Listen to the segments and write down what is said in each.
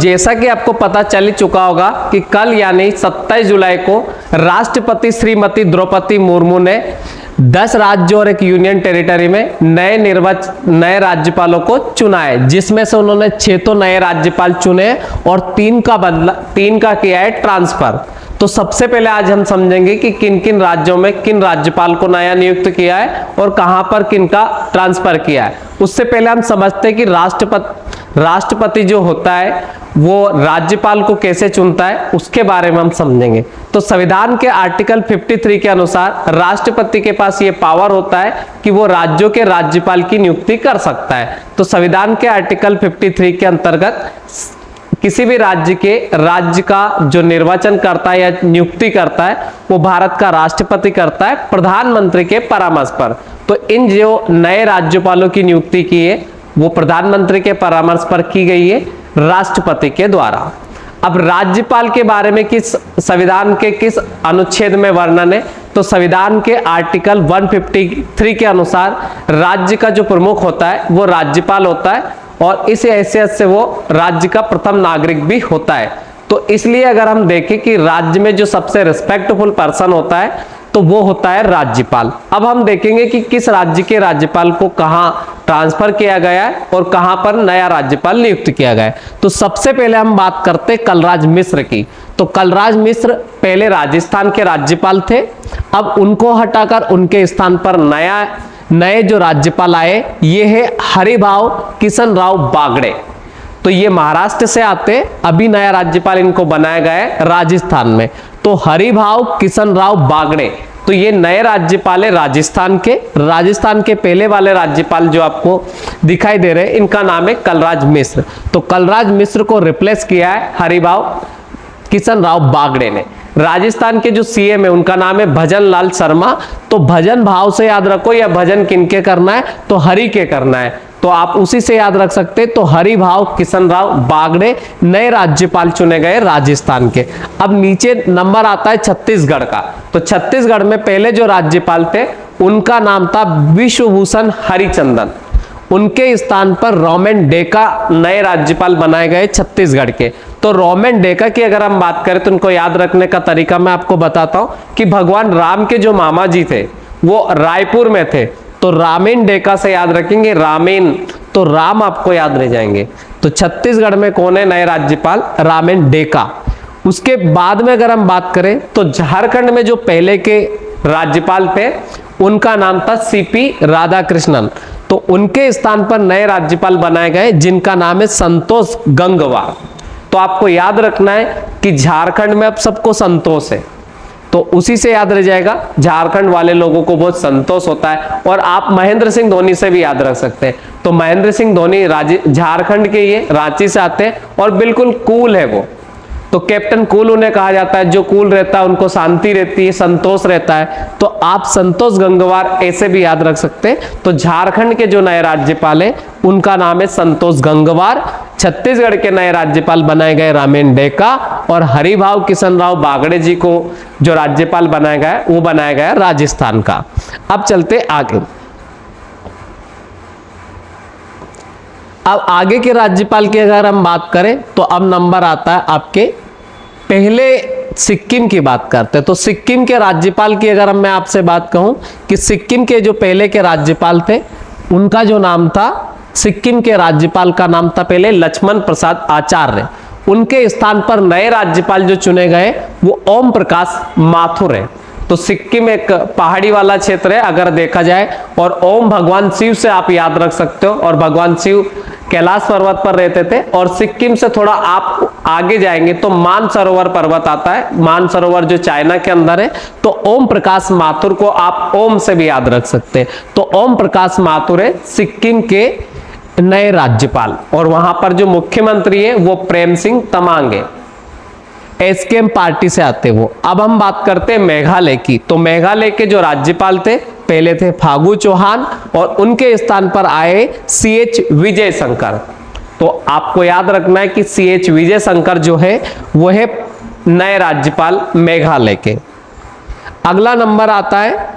जैसा कि आपको पता चल ही चुका होगा कि कल यानी 27 जुलाई को राष्ट्रपति श्रीमती द्रौपदी मुर्मू ने 10 राज्यों और एक यूनियन टेरिटरी में नए राज्यपालों को चुना है, जिसमें से उन्होंने 6 तो नए राज्यपाल चुने और 3 का किया है ट्रांसफर। तो सबसे पहले आज हम समझेंगे कि किन किन राज्यों में किन राज्यपाल को नया नियुक्त किया है और कहां पर किन का ट्रांसफर किया है। उससे पहले हम समझते हैं कि राष्ट्रपति जो होता है वो राज्यपाल को कैसे चुनता है, उसके बारे में हम समझेंगे। तो संविधान के आर्टिकल 53 के अनुसार राष्ट्रपति के पास ये पावर होता है कि वो राज्यों के राज्यपाल की नियुक्ति कर सकता है। तो संविधान के आर्टिकल 53 के अंतर्गत किसी भी राज्य का जो निर्वाचन करता है या नियुक्ति करता है वो भारत का राष्ट्रपति करता है प्रधानमंत्री के परामर्श पर। तो इन जो नए राज्यपालों की नियुक्ति की है वो प्रधानमंत्री के परामर्श पर की गई है राष्ट्रपति के द्वारा। अब राज्यपाल के बारे में संविधान के किस अनुच्छेद में वर्णन है, तो संविधान के आर्टिकल 153 के अनुसार राज्य का जो प्रमुख होता है वो राज्यपाल होता है और इस हैसियत से वो राज्य का प्रथम नागरिक भी होता है। तो इसलिए अगर हम देखें कि राज्य में जो सबसे रिस्पेक्टफुल पर्सन होता है तो वो होता है राज्यपाल। अब हम देखेंगे कि किस राज्य के राज्यपाल को कहां ट्रांसफर किया गया है और कहां पर नया राज्यपाल नियुक्त किया गया है। तो सबसे पहले हम बात करते हैं कलराज मिश्र की। तो कलराज मिश्र पहले राजस्थान के राज्यपाल थे, अब उनको हटाकर उनके स्थान पर नए जो राज्यपाल आए ये है हरिभाऊ किशन राव बागड़े। तो ये महाराष्ट्र से आते, अभी नया राज्यपाल इनको बनाया गया है राजस्थान में। तो हरिभाऊ किशन राव बागड़े, तो ये नए राज्यपाल है राजस्थान के पहले वाले राज्यपाल जो आपको दिखाई दे रहे हैं इनका नाम है कलराज मिश्र। तो कलराज मिश्र को रिप्लेस किया है हरिभाऊ किशन राव बागड़े ने। राजस्थान के जो सीएम है उनका नाम है भजन लाल शर्मा। तो भजन भाव से याद रखो या भजन किनके करना है, तो हरि के करना है, तो आप उसी से याद रख सकते हैं। तो हरिभाऊ किशन राव बागड़े नए राज्यपाल चुने गए राजस्थान के। अब नीचे नंबर आता है छत्तीसगढ़ का। तो छत्तीसगढ़ में पहले जो राज्यपाल थे उनका नाम था विश्वभूषण हरिचंदन। उनके स्थान पर रोमेन डेका नए राज्यपाल बनाए गए छत्तीसगढ़ के। तो रोमेन डेका की अगर हम बात करें तो उनको याद रखने का तरीका मैं आपको बताता हूं कि भगवान राम के जो मामा जी थे वो रायपुर में थे, तो रामेन डेका से याद रखेंगे, रामेन तो राम आपको याद रह जाएंगे। तो छत्तीसगढ़ में कौन है नए राज्यपाल, रामेन डेका। उसके बाद में अगर हम बात करें तो झारखंड में जो पहले के राज्यपाल थे उनका नाम था सीपी राधाकृष्णन। तो उनके स्थान पर नए राज्यपाल बनाए गए जिनका नाम है संतोष गंगवार। तो आपको याद रखना है कि झारखंड में अब सबको संतोष है, तो उसी से याद रह जाएगा, झारखंड वाले लोगों को बहुत संतोष होता है। और आप महेंद्र सिंह धोनी से भी याद रख सकते हैं। तो महेंद्र सिंह धोनी झारखंड के ये रांची से आते हैं और बिल्कुल कूल है वो, तो कैप्टन कूल उन्हें कहा जाता है। जो कूल रहता है उनको शांति रहती है, संतोष रहता है। तो आप संतोष गंगवार ऐसे भी याद रख सकते हैं। तो झारखंड के जो नए राज्यपाल है उनका नाम है संतोष गंगवार। छत्तीसगढ़ के नए राज्यपाल बनाए गए रामेन डेका और हरिभाऊ किशन राव बागड़े जी को जो राज्यपाल बनाया गया वो बनाया गया राजस्थान का। अब चलते आगे। अब आगे के राज्यपाल की अगर हम बात करें तो अब नंबर आता है आपके पहले सिक्किम की बात करते हैं। तो सिक्किम के राज्यपाल की अगर मैं आपसे बात कहूं कि सिक्किम के जो पहले के राज्यपाल थे उनका जो नाम था, सिक्किम के राज्यपाल का नाम था पहले लक्ष्मण प्रसाद आचार्य। उनके स्थान पर नए राज्यपाल जो चुने गए वो ओम प्रकाश माथुर है। तो सिक्किम एक पहाड़ी वाला क्षेत्र है अगर देखा जाए, और ओम भगवान शिव से आप याद रख सकते हो। और भगवान शिव कैलाश पर्वत पर रहते थे। और सिक्किम से थोड़ा आप आगे जाएंगे तो मानसरोवर पर्वत आता है, मानसरोवर जो चाइना के अंदर है। तो ओम प्रकाश माथुर को आप ओम से भी याद रख सकते हैं। तो ओम प्रकाश माथुर है सिक्किम के नए राज्यपाल। और वहां पर जो मुख्यमंत्री है वो प्रेम सिंह तमांग है, एसकेएम पार्टी से आते वो। अब हम बात करते हैं मेघालय की। तो मेघालय के जो राज्यपाल थे पहले थे फागू चौहान और उनके स्थान पर आए सीएच विजय शंकर। तो आपको याद रखना है कि सीएच विजय शंकर जो है वो है नए राज्यपाल मेघालय के। अगला नंबर आता है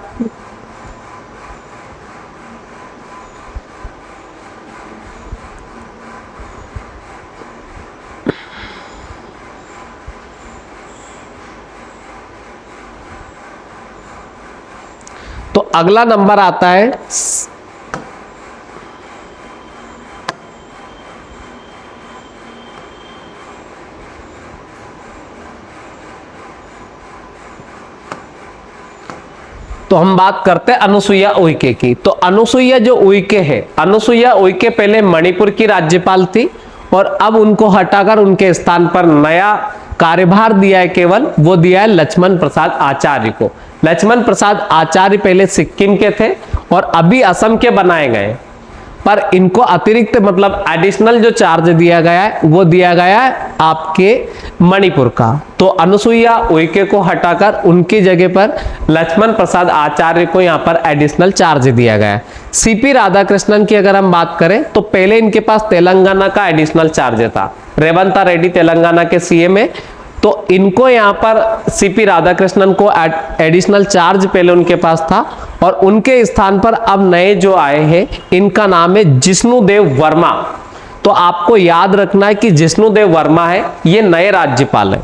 तो अगला नंबर आता है तो हम बात करते हैं अनुसुईया उइके की। तो अनुसुईया जो उइके है, अनुसुईया उइके पहले मणिपुर की राज्यपाल थी और अब उनको हटाकर उनके स्थान पर नया कार्यभार दिया है, केवल वो दिया है लक्ष्मण प्रसाद आचार्य को। लक्ष्मण प्रसाद आचार्य पहले सिक्किम के थे और अभी असम के बनाए गए, पर इनको अतिरिक्त मतलब एडिशनल जो चार्ज दिया गया है वो दिया गया है आपके मणिपुर का। तो अनुसुईया उइके को हटाकर उनकी जगह पर लक्ष्मण प्रसाद आचार्य को यहां पर एडिशनल चार्ज दिया गया है। सीपी राधाकृष्णन की अगर हम बात करें तो पहले इनके पास तेलंगाना का एडिशनल चार्ज था। रेवंता रेड्डी तेलंगाना के सीएम है, तो इनको यहां पर सीपी राधाकृष्णन को एडिशनल चार्ज पहले उनके पास था और उनके स्थान पर अब नए जो आए हैं इनका नाम है जिष्णुदेव वर्मा। तो आपको याद रखना है कि जिष्णुदेव वर्मा है ये नए राज्यपाल है।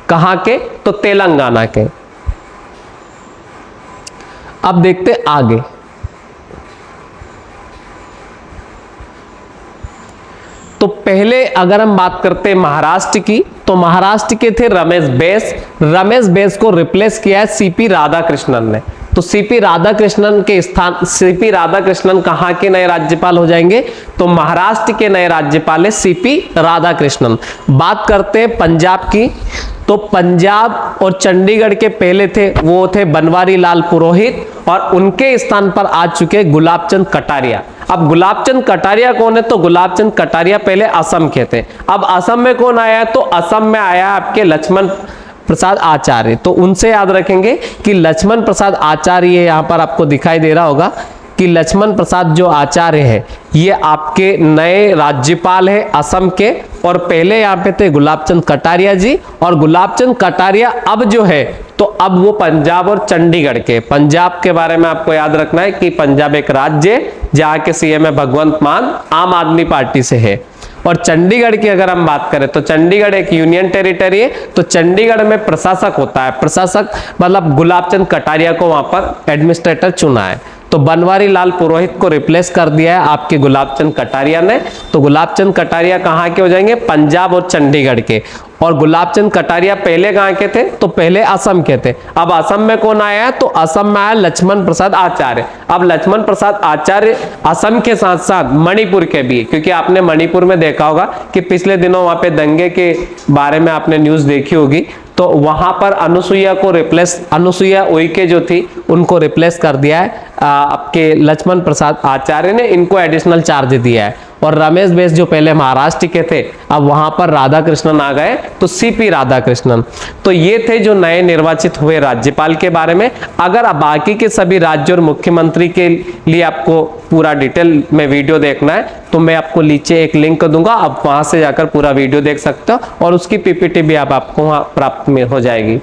कहां के? तो तेलंगाना के। अब देखते आगे। तो पहले अगर हम बात करते हैं महाराष्ट्र की, तो महाराष्ट्र के थे रमेश बैस। रमेश बैस को रिप्लेस किया है सीपी राधाकृष्णन ने। तो सीपी राधाकृष्णन के स्थान, सीपी राधाकृष्णन कहां के नए राज्यपाल हो जाएंगे? तो महाराष्ट्र के नए राज्यपाल है सीपी राधाकृष्णन। बात करते हैं पंजाब की, तो पंजाब और चंडीगढ़ के पहले थे वो थे बनवारी लाल पुरोहित और उनके स्थान पर आ चुके गुलाबचंद कटारिया। अब गुलाबचंद कटारिया कौन है? तो गुलाबचंद कटारिया पहले असम के थे। अब असम में कौन आया है? तो असम में आया आपके लक्ष्मण प्रसाद आचार्य। तो उनसे याद रखेंगे कि लक्ष्मण प्रसाद आचार्य यहां पर आपको दिखाई दे रहा होगा कि लक्ष्मण प्रसाद जो आचार्य है ये आपके नए राज्यपाल है असम के। और पहले यहाँ पे थे गुलाबचंद कटारिया जी, और गुलाबचंद कटारिया अब जो है तो अब वो पंजाब और चंडीगढ़ के। पंजाब के बारे में आपको याद रखना है कि पंजाब एक राज्य है जहाँ के सीएम है भगवंत मान, आम आदमी पार्टी से है। और चंडीगढ़ की अगर हम बात करें तो चंडीगढ़ एक यूनियन टेरिटरी है, तो चंडीगढ़ में प्रशासक होता है। प्रशासक मतलब गुलाबचंद कटारिया को वहां पर एडमिनिस्ट्रेटर चुना है। तो बनवारी लाल पुरोहित को रिप्लेस कर दिया है आपके गुलाबचंद कटारिया ने। तो गुलाबचंद कटारिया कहाँ के हो जाएंगे? पंजाब और चंडीगढ़ के। और गुलाबचंद कटारिया पहले कहाँ के थे? तो पहले असम के थे। अब असम में कौन आया है? तो असम में आया लक्ष्मण प्रसाद आचार्य। अब लक्ष्मण प्रसाद आचार्य असम के साथ साथ मणिपुर के भी, क्योंकि आपने मणिपुर में देखा होगा कि पिछले दिनों वहां पे दंगे के बारे में आपने न्यूज देखी होगी, तो वहां पर अनुसुईया को रिप्लेस, अनुसुईया उइके जो थी उनको रिप्लेस कर दिया है आपके लक्ष्मण प्रसाद आचार्य ने, इनको एडिशनल चार्ज दिया है। और रमेश बैस जो पहले महाराष्ट्र के थे अब वहां पर राधाकृष्णन आ गए, तो सीपी राधाकृष्णन। तो ये थे जो नए निर्वाचित हुए राज्यपाल के बारे में। अगर बाकी के सभी राज्य और मुख्यमंत्री के लिए आपको पूरा डिटेल में वीडियो देखना है तो मैं आपको नीचे एक लिंक दूंगा, आप वहां से जाकर पूरा वीडियो देख सकते हो और उसकी पीपीटी भी आपको वहां प्राप्त हो जाएगी।